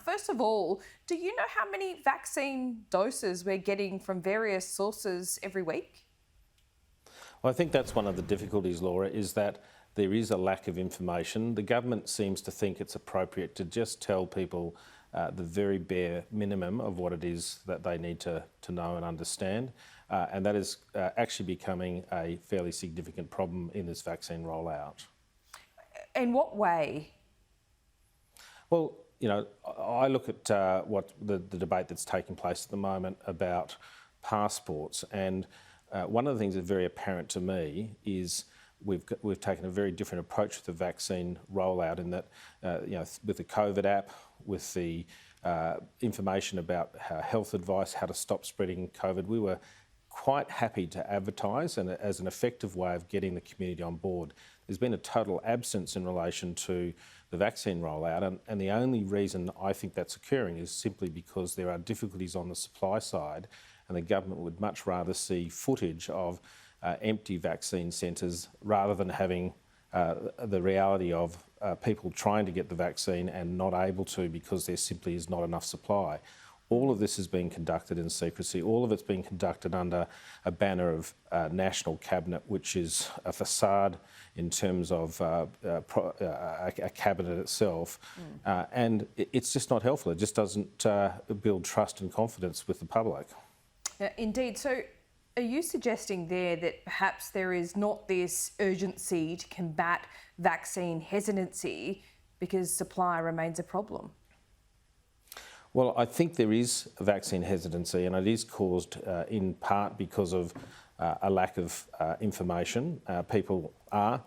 First of all, do you know how many vaccine doses we're getting from various sources every week? Well, I think that's one of the difficulties, Laura, is that there is a lack of information. The government seems to think it's appropriate to just tell people the very bare minimum of what it is that they need to know and understand. And that is actually becoming a fairly significant problem in this vaccine rollout. In what way? Well, you know, I look at what the debate that's taking place at the moment about passports, and one of the things that's very apparent to me is we've taken a very different approach to the vaccine rollout in that, you know, with the COVID app, with the information about health advice, how to stop spreading COVID, we were quite happy to advertise and as an effective way of getting the community on board. There's been a total absence in relation to the vaccine rollout, and the only reason I think that's occurring is simply because there are difficulties on the supply side, and the government would much rather see footage of empty vaccine centres rather than having the reality of people trying to get the vaccine and not able to because there simply is not enough supply. All of this is being conducted in secrecy. All of it's being conducted under a banner of National Cabinet, which is a facade in terms of a cabinet itself. And it's just not helpful. It just doesn't build trust and confidence with the public. Indeed. So are you suggesting there that perhaps there is not this urgency to combat vaccine hesitancy because supply remains a problem? Well, I think there is a vaccine hesitancy, and it is caused in part because of a lack of information. People are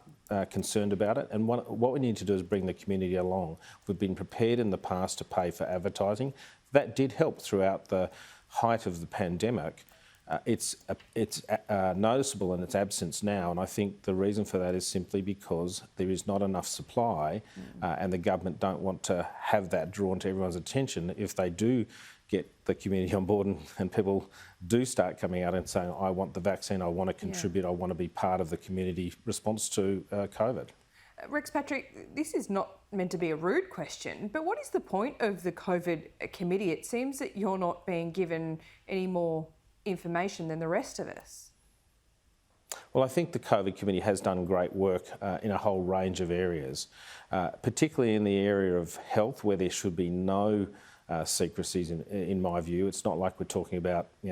concerned about it, and what we need to do is bring the community along. We've been prepared in the past to pay for advertising. That did help throughout the height of the pandemic. It's noticeable in its absence now, and I think the reason for that is simply because there is not enough supply, and the government don't want to have that drawn to everyone's attention. If they do get the community on board and people do start coming out and saying, I want the vaccine, I want to contribute, I want to be part of the community response to COVID. Rex Patrick, this is not meant to be a rude question, but what is the point of the COVID committee? It seems that you're not being given any more information than the rest of us. Well, I think the COVID committee has done great work in a whole range of areas, particularly in the area of health, where there should be no secrecies in my view. It's not like we're talking about, you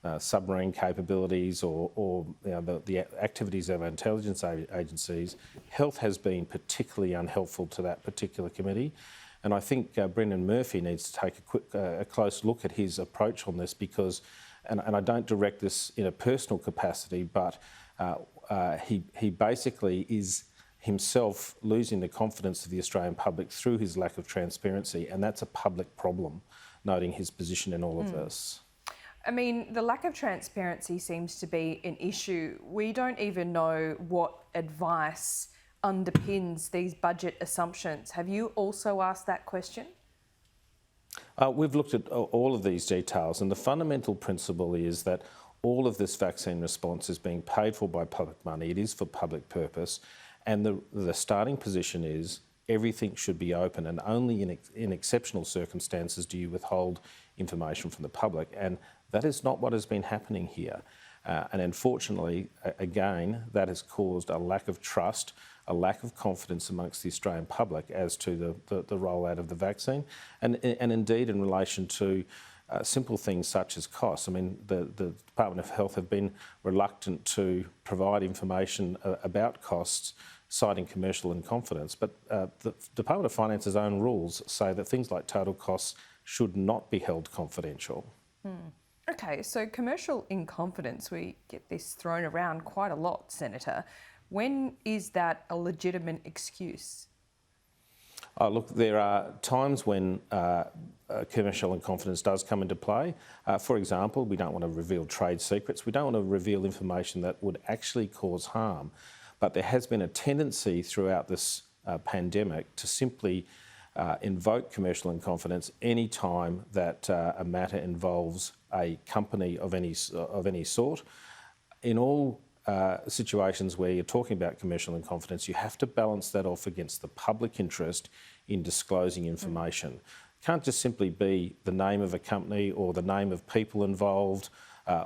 know, submarine capabilities or you know, the activities of our intelligence agencies. Health has been particularly unhelpful to that particular committee. And I think Brendan Murphy needs to take a close look at his approach on this because, and I don't direct this in a personal capacity, but he basically is himself losing the confidence of the Australian public through his lack of transparency, and that's a public problem, noting his position in all of this. I mean, the lack of transparency seems to be an issue. We don't even know what advice underpins these budget assumptions. Have you also asked that question? We've looked at all of these details, and the fundamental principle is that all of this vaccine response is being paid for by public money. It is for public purpose, and the starting position is everything should be open, and only in exceptional circumstances do you withhold information from the public, and that is not what has been happening here. And unfortunately, again, that has caused a lack of trust, a lack of confidence amongst the Australian public as to the rollout of the vaccine, and indeed in relation to simple things such as costs. I mean, the Department of Health have been reluctant to provide information about costs, citing commercial in confidence, but the Department of Finance's own rules say that things like total costs should not be held confidential. Okay, so commercial in confidence, we get this thrown around quite a lot, Senator. When is that a legitimate excuse? Look, there are times when commercial in confidence does come into play. For example, we don't want to reveal trade secrets. We don't want to reveal information that would actually cause harm. But there has been a tendency throughout this pandemic to simply invoke commercial in confidence any time that a matter involves a company of any sort. In all situations where you're talking about commercial in confidence, you have to balance that off against the public interest in disclosing information. can't just simply be the name of a company or the name of people involved,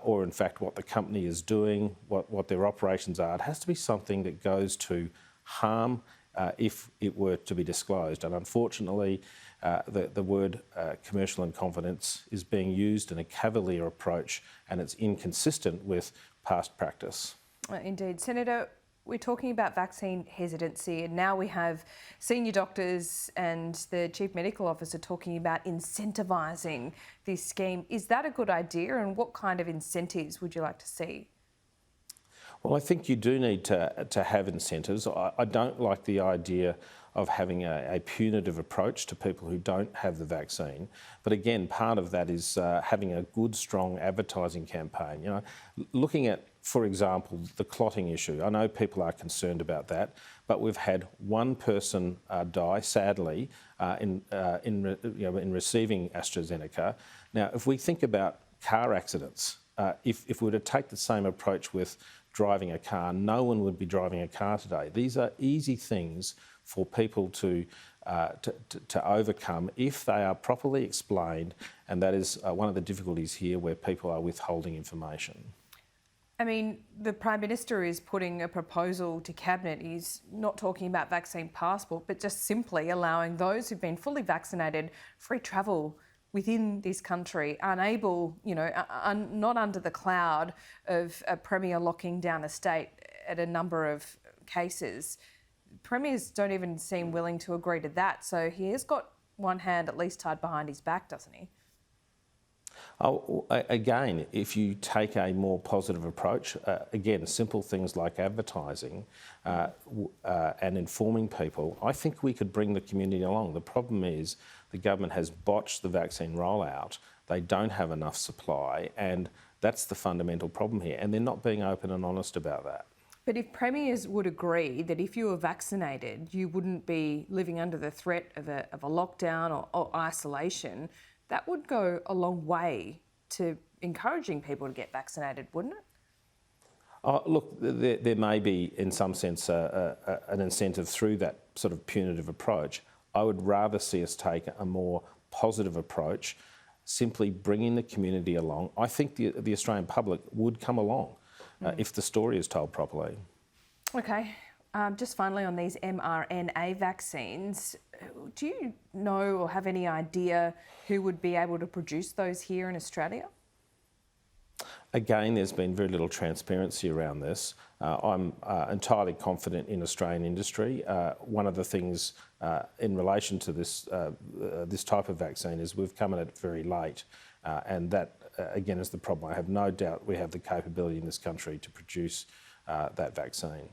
or in fact what the company is doing, what their operations are. It has to be something that goes to harm if it were to be disclosed. And unfortunately, the word commercial in confidence is being used in a cavalier approach, and it's inconsistent with past practice. Indeed. Senator, we're talking about vaccine hesitancy, and now we have senior doctors and the Chief Medical Officer talking about incentivising this scheme. Is that a good idea, and what kind of incentives would you like to see? Well, I think you do need to have incentives. I don't like the idea of having a punitive approach to people who don't have the vaccine. But again, part of that is having a good, strong advertising campaign. You know, looking at, for example, the clotting issue. I know people are concerned about that, but we've had one person die, sadly, in receiving AstraZeneca. Now, if we think about car accidents, if we were to take the same approach with driving a car, no one would be driving a car today. These are easy things for people to overcome if they are properly explained, and that is one of the difficulties here where people are withholding information. I mean, the Prime Minister is putting a proposal to Cabinet. He's not talking about vaccine passport, but just simply allowing those who've been fully vaccinated free travel within this country, unable, not under the cloud of a Premier locking down a state at a number of cases. Premiers don't even seem willing to agree to that. So he has got one hand at least tied behind his back, doesn't he? Oh, again, if you take a more positive approach, again, simple things like advertising and informing people, I think we could bring the community along. The problem is the government has botched the vaccine rollout. They don't have enough supply, and that's the fundamental problem here. And they're not being open and honest about that. But if premiers would agree that if you were vaccinated, you wouldn't be living under the threat of a lockdown or isolation, that would go a long way to encouraging people to get vaccinated, wouldn't it? Look, there may be, in some sense, an incentive through that sort of punitive approach. I would rather see us take a more positive approach, simply bringing the community along. I think the Australian public would come along if the story is told properly. Okay. Just finally on these mRNA vaccines, do you know or have any idea who would be able to produce those here in Australia? Again, there's been very little transparency around this. I'm entirely confident in Australian industry. One of the things in relation to this type of vaccine is we've come at it very late, and that again is the problem. I have no doubt we have the capability in this country to produce that vaccine.